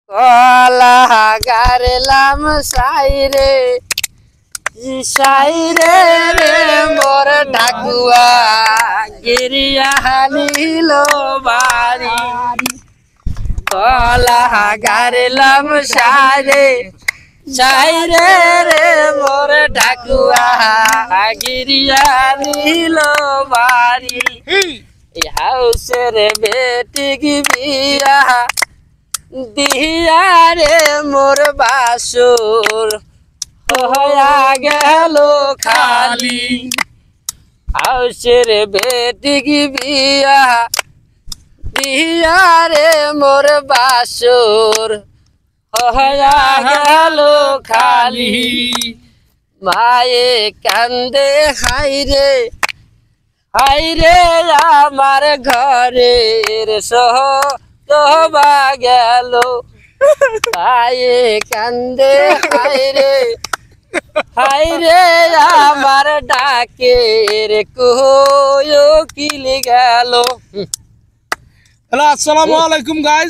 কলা গারেলাম সাইরে সাইরে রে মোর ঢাকুয়া গিরিয়া হালিল বাড়ি কলা গারেলাম সাইরে সাইরে রে মোর ঢাকুয়া গিরিয়া নীল বাড়ি হাউসের বেটি বিয়া দিয়া রে মোর বাসুর হয়া গেল খালি হাউসের বেটি বিয়া দিয়া রে মোর বাসুর হয়া গেল খালি মায়ে কান্দে হাইরে হাইরে আমার ঘরের সহবা গেল মায়ে কান্দে হাইরে হাইরে আমার ডাকের কোকিল গেল। হ্যালো, আসসালামু আলাইকুম গাইস।